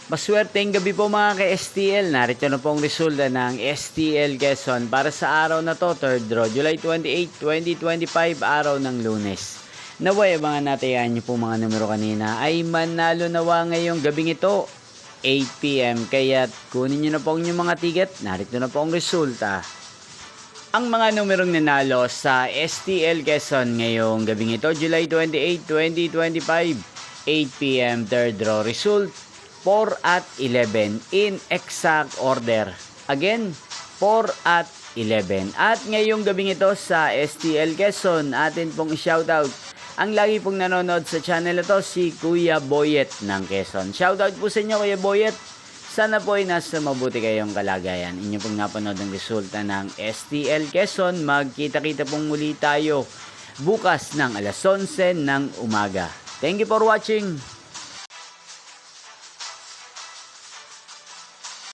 Maswerteng gabi po mga ka-STL. Narito na po ang resulta ng STL Quezon para sa araw na to, 3rd draw, July 28, 2025, araw ng Lunes. Naway, abangan natin yan yung po mga numero kanina ay manalo nawa ngayong gabing ito, 8 p.m. Kaya kunin nyo na po ang inyong mga ticket. Narito na po ang resulta. Ang mga numerong nanalo sa STL Quezon ngayong gabing ito, July 28, 2025, 8 p.m. 3rd draw result, 4 at 11 in exact order. Again, 4 at 11. At ngayong gabing ito sa STL Quezon, atin pong shoutout ang lagi pong nanonood sa channel ito, si Kuya Boyet ng Quezon. Shoutout po sa inyo, Kuya Boyet. Sana po ay nasa mabuti kayong kalagayan. Inyo pong napanood ang resulta ng STL Quezon. Magkita-kita pong muli tayo bukas ng alas 11 ng umaga. Thank you for watching.